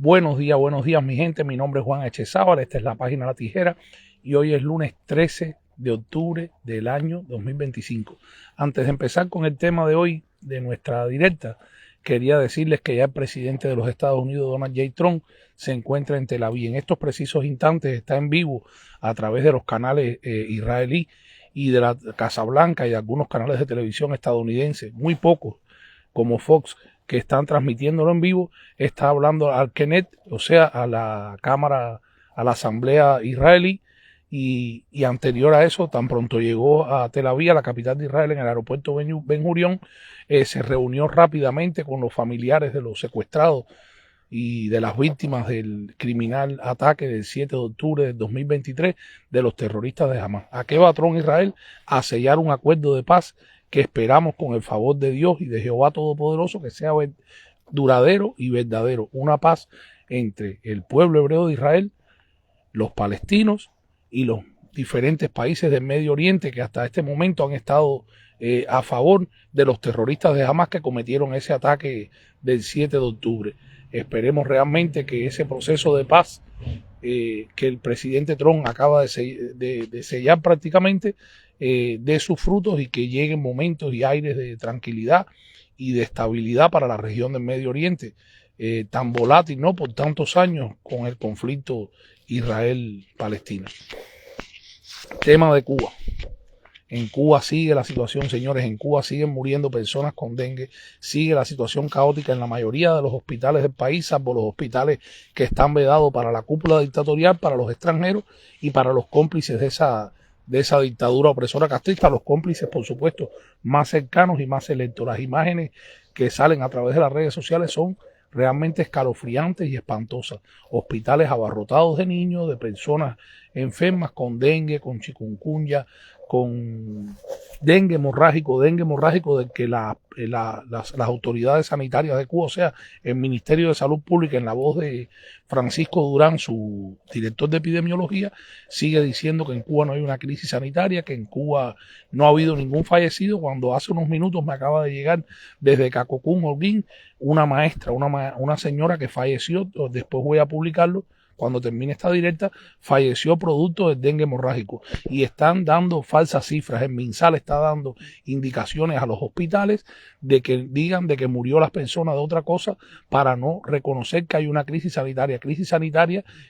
Buenos días mi gente, mi nombre es Juan Echezábal, esta es la página La Tijera y hoy es lunes 13 de octubre del año 2025. Antes de empezar con el tema de hoy de nuestra directa, quería decirles que ya el presidente de los Estados Unidos, Donald J. Trump, se encuentra en Tel Aviv. En estos precisos instantes está en vivo a través de los canales israelí y de la Casa Blanca y de algunos canales de televisión estadounidenses, muy pocos, como Fox, que están transmitiéndolo en vivo. Está hablando al Knesset, o sea, a la Cámara, a la Asamblea israelí, y anterior a eso, tan pronto llegó a Tel Aviv, a la capital de Israel, en el aeropuerto Ben Gurión, se reunió rápidamente con los familiares de los secuestrados y de las víctimas del criminal ataque del 7 de octubre del 2023 de los terroristas de Hamas. ¿A qué va Trump Israel? A sellar un acuerdo de paz que esperamos con el favor de Dios y de Jehová Todopoderoso que sea duradero y verdadero. Una paz entre el pueblo hebreo de Israel, los palestinos y los diferentes países del Medio Oriente que hasta este momento han estado a favor de los terroristas de Hamas que cometieron ese ataque del 7 de octubre. Esperemos realmente que ese proceso de paz que el presidente Trump acaba de sellar prácticamente dé sus frutos y que lleguen momentos y aires de tranquilidad y de estabilidad para la región del Medio Oriente, tan volátil, ¿no?, por tantos años con el conflicto Israel-Palestina. Tema de Cuba. En Cuba sigue la situación, señores, en Cuba siguen muriendo personas con dengue, sigue la situación caótica en la mayoría de los hospitales del país, salvo los hospitales que están vedados para la cúpula dictatorial, para los extranjeros y para los cómplices de esa dictadura opresora castrista, los cómplices, por supuesto, más cercanos y más selectos. Las imágenes que salen a través de las redes sociales son realmente escalofriantes y espantosas. Hospitales abarrotados de niños, de personas enfermas con dengue, con chikungunya, con dengue hemorrágico del que las autoridades sanitarias de Cuba, o sea, el Ministerio de Salud Pública, en la voz de Francisco Durán, su director de epidemiología, sigue diciendo que en Cuba no hay una crisis sanitaria, que en Cuba no ha habido ningún fallecido, cuando hace unos minutos me acaba de llegar desde Cacocún, Holguín, una maestra, una señora que falleció, después voy a publicarlo, cuando termine esta directa, falleció producto del dengue hemorrágico y están dando falsas cifras. El MinSal está dando indicaciones a los hospitales de que digan de que murió las personas de otra cosa para no reconocer que hay una crisis sanitaria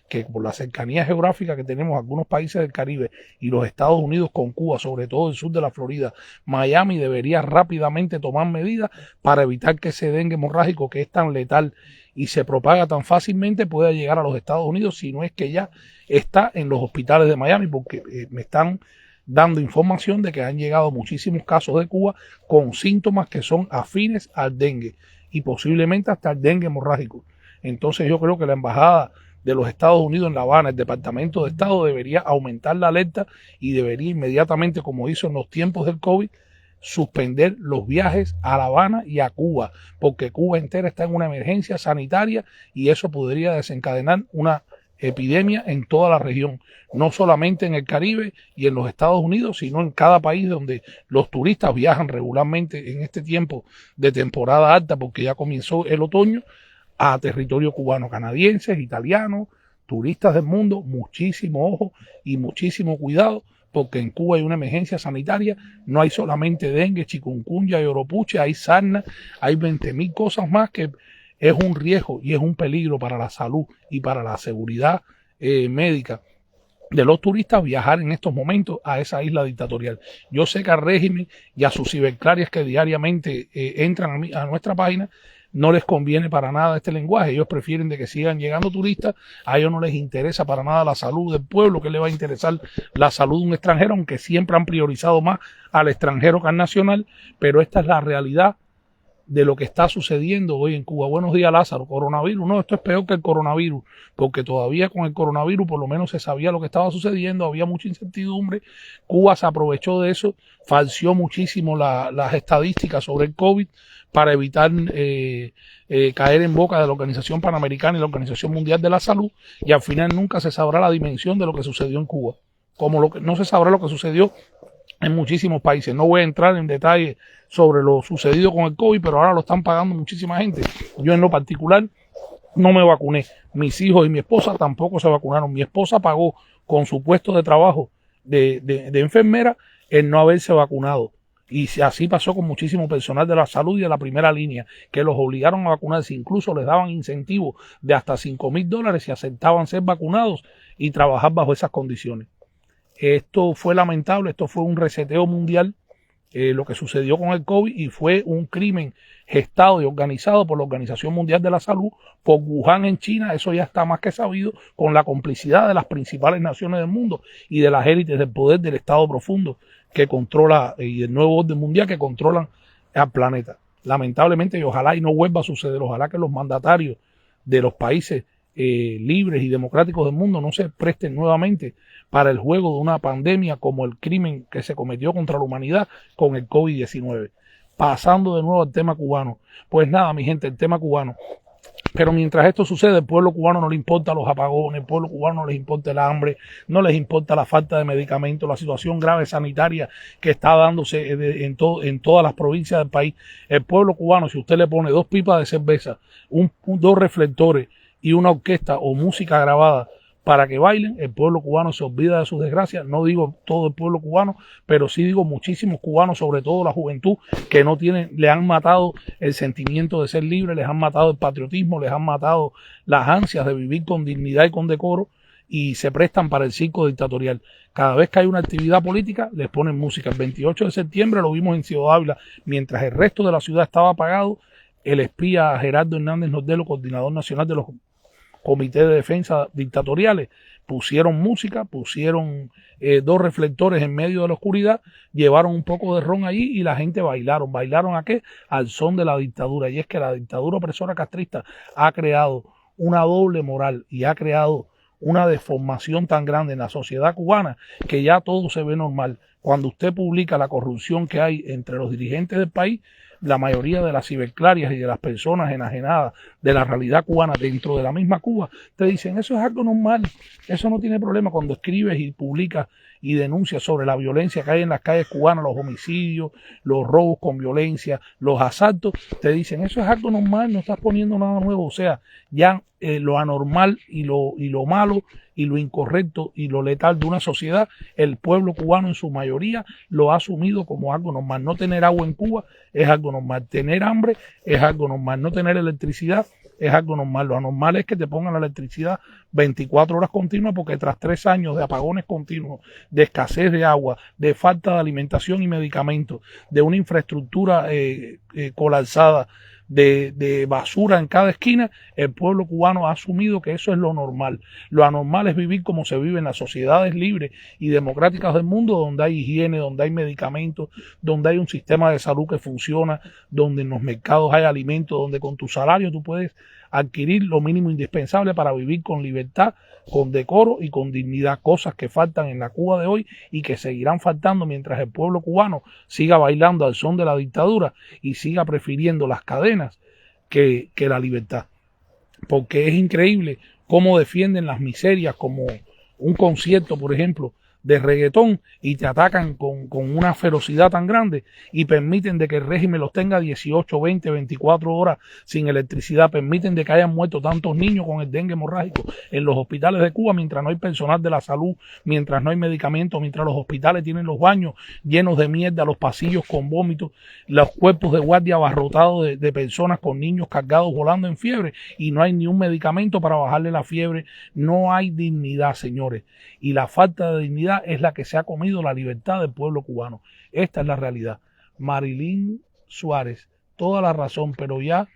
que por la cercanía geográfica que tenemos algunos países del Caribe y los Estados Unidos con Cuba, sobre todo el sur de la Florida, Miami debería rápidamente tomar medidas para evitar que ese dengue hemorrágico, que es tan letal y se propaga tan fácilmente, pueda llegar a los Estados Unidos, si no es que ya está en los hospitales de Miami, porque me están dando información de que han llegado muchísimos casos de Cuba con síntomas que son afines al dengue y posiblemente hasta el dengue hemorrágico. Entonces yo creo que la embajada de los Estados Unidos en La Habana, el Departamento de Estado, debería aumentar la alerta y debería inmediatamente, como hizo en los tiempos del COVID, suspender los viajes a La Habana y a Cuba, porque Cuba entera está en una emergencia sanitaria y eso podría desencadenar una epidemia en toda la región, no solamente en el Caribe y en los Estados Unidos, sino en cada país donde los turistas viajan regularmente en este tiempo de temporada alta, porque ya comenzó el otoño, a territorio cubano, canadienses, italianos, turistas del mundo, muchísimo ojo y muchísimo cuidado, porque en Cuba hay una emergencia sanitaria, no hay solamente dengue, chikungunya y oropuche, hay sarna, hay 20.000 cosas más que es un riesgo y es un peligro para la salud y para la seguridad médica de los turistas viajar en estos momentos a esa isla dictatorial. Yo sé que al régimen y a sus ciberclarias que diariamente entran a nuestra página, no les conviene para nada este lenguaje. Ellos prefieren de que sigan llegando turistas. A ellos no les interesa para nada la salud del pueblo. ¿Qué le va a interesar la salud de un extranjero? Aunque siempre han priorizado más al extranjero que al nacional. Pero esta es la realidad de lo que está sucediendo hoy en Cuba. Buenos días, Lázaro. Coronavirus. No, esto es peor que el coronavirus, porque todavía con el coronavirus por lo menos se sabía lo que estaba sucediendo, había mucha incertidumbre. Cuba se aprovechó de eso, falseó muchísimo las estadísticas sobre el COVID para evitar caer en boca de la Organización Panamericana y la Organización Mundial de la Salud, y al final nunca se sabrá la dimensión de lo que sucedió en Cuba, como no se sabrá lo que sucedió en muchísimos países. No voy a entrar en detalle sobre lo sucedido con el COVID, pero ahora lo están pagando muchísima gente. Yo en lo particular no me vacuné. Mis hijos y mi esposa tampoco se vacunaron. Mi esposa pagó con su puesto de trabajo de enfermera el no haberse vacunado. Y así pasó con muchísimo personal de la salud y de la primera línea, que los obligaron a vacunarse. Incluso les daban incentivos de hasta $5,000 si aceptaban ser vacunados y trabajar bajo esas condiciones. Esto fue lamentable, esto fue un reseteo mundial, lo que sucedió con el COVID, y fue un crimen gestado y organizado por la Organización Mundial de la Salud, por Wuhan en China. Eso ya está más que sabido, con la complicidad de las principales naciones del mundo y de las élites del poder del Estado profundo que controla, y el nuevo orden mundial que controlan al planeta. Lamentablemente, y ojalá y no vuelva a suceder, ojalá que los mandatarios de los países libres y democráticos del mundo no se presten nuevamente para el juego de una pandemia como el crimen que se cometió contra la humanidad con el COVID-19. Pasando de nuevo al tema cubano. Pues nada, mi gente, el tema cubano. Pero mientras esto sucede, el pueblo cubano no le importa los apagones, el pueblo cubano no les importa el hambre, no les importa la falta de medicamentos, la situación grave sanitaria que está dándose en todas las provincias del país. El pueblo cubano, si usted le pone 2 pipas de cerveza, 2 reflectores y una orquesta o música grabada para que bailen, el pueblo cubano se olvida de sus desgracias. No digo todo el pueblo cubano, pero sí digo muchísimos cubanos, sobre todo la juventud, que no tienen, le han matado el sentimiento de ser libre, les han matado el patriotismo, les han matado las ansias de vivir con dignidad y con decoro, y se prestan para el circo dictatorial. Cada vez que hay una actividad política, les ponen música. El 28 de septiembre lo vimos en Ciudad Ávila, mientras el resto de la ciudad estaba apagado, el espía Gerardo Hernández Nordelo, coordinador nacional de los comités de defensa dictatoriales, pusieron música, pusieron 2 reflectores en medio de la oscuridad, llevaron un poco de ron allí y la gente bailaron. ¿Bailaron a qué? Al son de la dictadura. Y es que la dictadura opresora castrista ha creado una doble moral y ha creado una deformación tan grande en la sociedad cubana que ya todo se ve normal. Cuando usted publica la corrupción que hay entre los dirigentes del país, la mayoría de las ciberclarias y de las personas enajenadas de la realidad cubana dentro de la misma Cuba te dicen eso es algo normal, eso no tiene problema. Cuando escribes y publicas y denuncias sobre la violencia que hay en las calles cubanas, los homicidios, los robos con violencia, los asaltos, te dicen eso es algo normal, no estás poniendo nada nuevo. O sea, ya lo anormal y lo malo y lo incorrecto y lo letal de una sociedad, el pueblo cubano en su mayoría lo ha asumido como algo normal. No tener agua en Cuba es algo normal, tener hambre es algo normal, no tener electricidad es algo normal. Lo anormal es que te pongan la electricidad 24 horas continuas, porque tras 3 años de apagones continuos, de escasez de agua, de falta de alimentación y medicamentos, de una infraestructura colapsada, de basura en cada esquina, el pueblo cubano ha asumido que eso es lo normal. Lo anormal es vivir como se vive en las sociedades libres y democráticas del mundo, donde hay higiene, donde hay medicamentos, donde hay un sistema de salud que funciona, donde en los mercados hay alimentos, donde con tu salario tú puedes adquirir lo mínimo indispensable para vivir con libertad, con decoro y con dignidad, cosas que faltan en la Cuba de hoy y que seguirán faltando mientras el pueblo cubano siga bailando al son de la dictadura y siga prefiriendo las cadenas que la libertad. Porque es increíble cómo defienden las miserias, como un concierto, por ejemplo, de reggaetón, y te atacan con una ferocidad tan grande y permiten de que el régimen los tenga 18, 20, 24 horas sin electricidad, permiten de que hayan muerto tantos niños con el dengue hemorrágico en los hospitales de Cuba mientras no hay personal de la salud, mientras no hay medicamentos, mientras los hospitales tienen los baños llenos de mierda, los pasillos con vómitos, los cuerpos de guardia abarrotados de personas con niños cargados volando en fiebre, y no hay ni un medicamento para bajarle la fiebre. No hay dignidad, señores, y la falta de dignidad es la que se ha comido la libertad del pueblo cubano. Esta es la realidad. Marilyn Suárez, toda la razón, pero ya,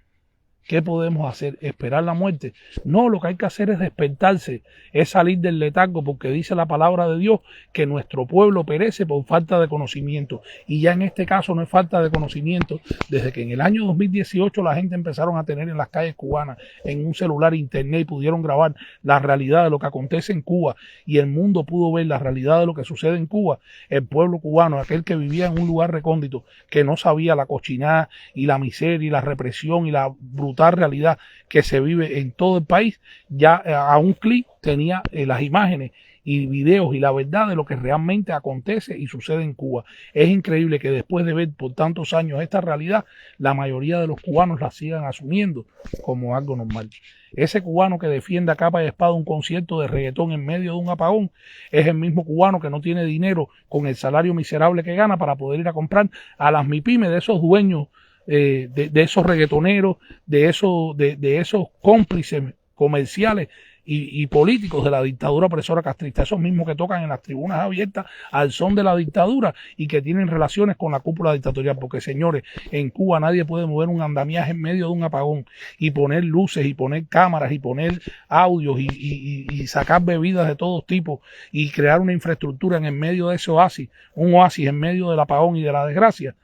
¿qué podemos hacer? ¿Esperar la muerte? No, lo que hay que hacer es despertarse, es salir del letargo, porque dice la palabra de Dios que nuestro pueblo perece por falta de conocimiento. Y ya en este caso no es falta de conocimiento. Desde que en el año 2018 la gente empezaron a tener en las calles cubanas, en un celular, internet, y pudieron grabar la realidad de lo que acontece en Cuba, y el mundo pudo ver la realidad de lo que sucede en Cuba, el pueblo cubano, aquel que vivía en un lugar recóndito, que no sabía la cochinada y la miseria y la represión y la brutal realidad que se vive en todo el país, ya a un clic tenía las imágenes y videos y la verdad de lo que realmente acontece y sucede en Cuba. Es increíble que después de ver por tantos años esta realidad, la mayoría de los cubanos la sigan asumiendo como algo normal. Ese cubano que defiende a capa y espada un concierto de reggaetón en medio de un apagón es el mismo cubano que no tiene dinero con el salario miserable que gana para poder ir a comprar a las MIPYME de esos dueños, de esos reggaetoneros, de esos cómplices comerciales y políticos de la dictadura opresora castrista, esos mismos que tocan en las tribunas abiertas al son de la dictadura y que tienen relaciones con la cúpula dictatorial, porque señores, en Cuba nadie puede mover un andamiaje en medio de un apagón y poner luces y poner cámaras y poner audios y sacar bebidas de todos tipos y crear una infraestructura en el medio de ese oasis, un oasis en medio del apagón y de la desgracia.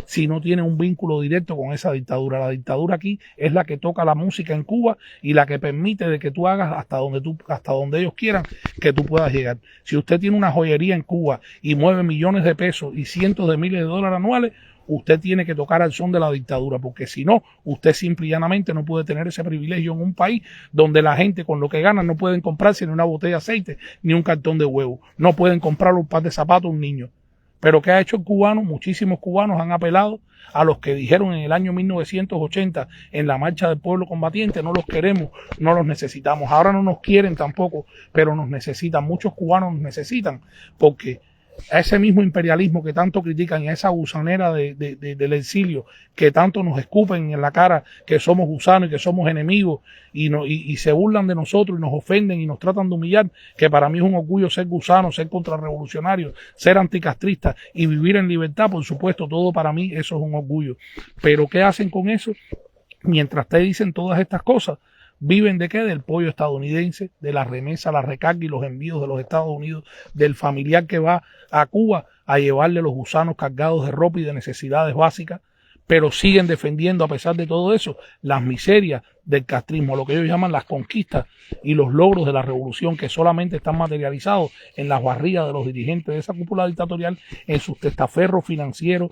Si no tiene un vínculo directo con esa dictadura. La dictadura aquí es la que toca la música en Cuba y la que permite de que tú hagas hasta donde ellos quieran que tú puedas llegar. Si usted tiene una joyería en Cuba y mueve millones de pesos y cientos de miles de dólares anuales, usted tiene que tocar al son de la dictadura, porque si no, usted simple y llanamente no puede tener ese privilegio en un país donde la gente con lo que gana no pueden comprarse ni una botella de aceite ni un cartón de huevo, no pueden comprar un par de zapatos a un niño. Pero ¿qué ha hecho el cubano? Muchísimos cubanos han apelado a los que dijeron en el año 1980 en la marcha del pueblo combatiente: no los queremos, no los necesitamos. Ahora no nos quieren tampoco, pero nos necesitan. Muchos cubanos nos necesitan porque a ese mismo imperialismo que tanto critican y a esa gusanera del exilio que tanto nos escupen en la cara que somos gusanos y que somos enemigos y se burlan de nosotros y nos ofenden y nos tratan de humillar, que para mí es un orgullo ser gusano, ser contrarrevolucionario, ser anticastrista y vivir en libertad, por supuesto, todo para mí eso es un orgullo. Pero ¿qué hacen con eso? Mientras te dicen todas estas cosas, ¿viven de qué? Del pollo estadounidense, de la remesa, la recarga y los envíos de los Estados Unidos, del familiar que va a Cuba a llevarle los gusanos cargados de ropa y de necesidades básicas, pero siguen defendiendo a pesar de todo eso las miserias del castrismo, lo que ellos llaman las conquistas y los logros de la revolución, que solamente están materializados en las barrigas de los dirigentes de esa cúpula dictatorial, en sus testaferros financieros,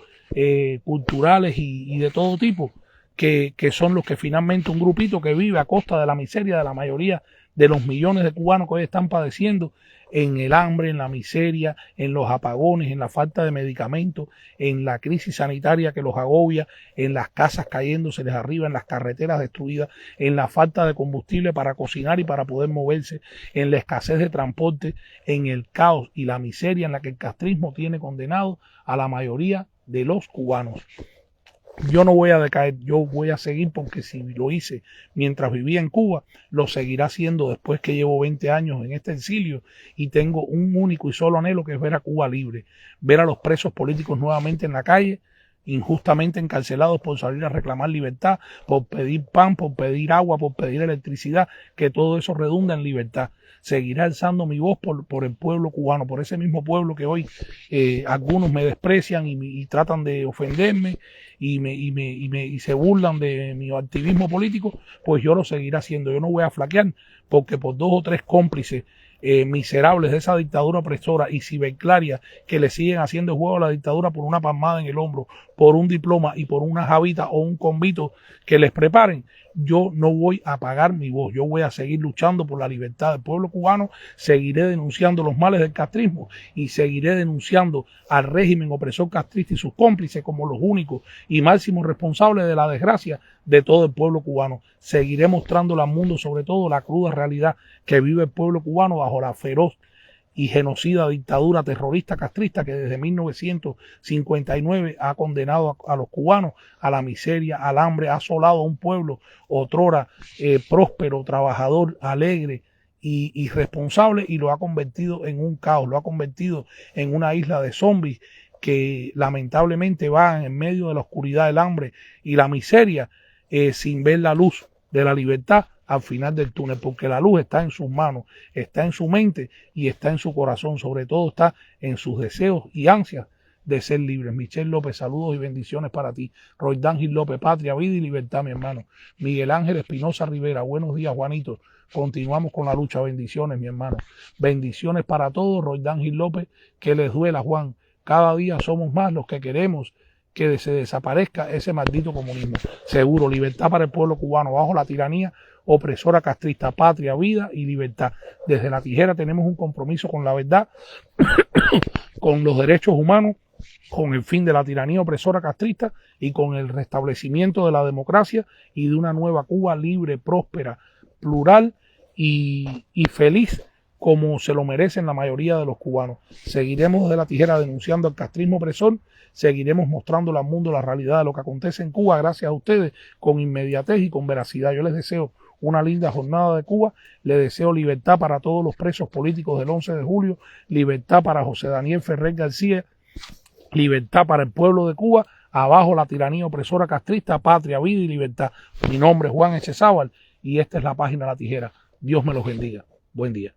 culturales y de todo tipo. Que son los que finalmente un grupito que vive a costa de la miseria de la mayoría de los millones de cubanos que hoy están padeciendo en el hambre, en la miseria, en los apagones, en la falta de medicamentos, en la crisis sanitaria que los agobia, en las casas cayéndoseles arriba, en las carreteras destruidas, en la falta de combustible para cocinar y para poder moverse, en la escasez de transporte, en el caos y la miseria en la que el castrismo tiene condenado a la mayoría de los cubanos. Yo no voy a decaer, yo voy a seguir, porque si lo hice mientras vivía en Cuba, lo seguirá haciendo después que llevo 20 años en este exilio y tengo un único y solo anhelo, que es ver a Cuba libre, ver a los presos políticos nuevamente en la calle, injustamente encarcelados por salir a reclamar libertad, por pedir pan, por pedir agua, por pedir electricidad, que todo eso redunda en libertad. Seguiré alzando mi voz por el pueblo cubano, por ese mismo pueblo que hoy algunos me desprecian y tratan de ofenderme y se burlan de mi activismo político, pues yo lo seguiré haciendo. Yo no voy a flaquear porque por 2 o 3 cómplices miserables de esa dictadura opresora y ciberclaria que le siguen haciendo juego a la dictadura por una palmada en el hombro, por un diploma y por una jabita o un convito que les preparen, yo no voy a apagar mi voz. Yo voy a seguir luchando por la libertad del pueblo cubano, seguiré denunciando los males del castrismo y seguiré denunciando al régimen opresor castrista y sus cómplices como los únicos y máximos responsables de la desgracia de todo el pueblo cubano. Seguiré mostrándole al mundo, sobre todo, la cruda realidad que vive el pueblo cubano bajo la feroz y genocida dictadura terrorista castrista que desde 1959 ha condenado a los cubanos a la miseria, al hambre, ha asolado a un pueblo otrora próspero, trabajador, alegre y responsable, y lo ha convertido en un caos, lo ha convertido en una isla de zombies que lamentablemente van en medio de la oscuridad, del hambre y la miseria, sin ver la luz de la libertad al final del túnel, porque la luz está en sus manos, está en su mente y está en su corazón, sobre todo está en sus deseos y ansias de ser libres. Michelle López, saludos y bendiciones para ti. Roy D'Ángel López, patria, vida y libertad, mi hermano. Miguel Ángel Espinosa Rivera, buenos días, Juanito. Continuamos con la lucha, bendiciones, mi hermano. Bendiciones para todos. Roy D'Ángel López, que les duela, Juan. Cada día somos más los que queremos que se desaparezca ese maldito comunismo. Seguro, libertad para el pueblo cubano. Bajo la tiranía opresora castrista, patria, vida y libertad. Desde La Tijera tenemos un compromiso con la verdad, con los derechos humanos, con el fin de la tiranía opresora castrista y con el restablecimiento de la democracia y de una nueva Cuba libre, próspera, plural y feliz, como se lo merecen la mayoría de los cubanos. Seguiremos desde La Tijera denunciando el castrismo opresor, seguiremos mostrándole al mundo la realidad de lo que acontece en Cuba, gracias a ustedes, con inmediatez y con veracidad. Yo les deseo una linda jornada de Cuba, les deseo libertad para todos los presos políticos del 11 de julio, libertad para José Daniel Ferrer García, libertad para el pueblo de Cuba, abajo la tiranía opresora castrista, patria, vida y libertad. Mi nombre es Juan Echezábal y esta es la página La Tijera. Dios me los bendiga. Buen día.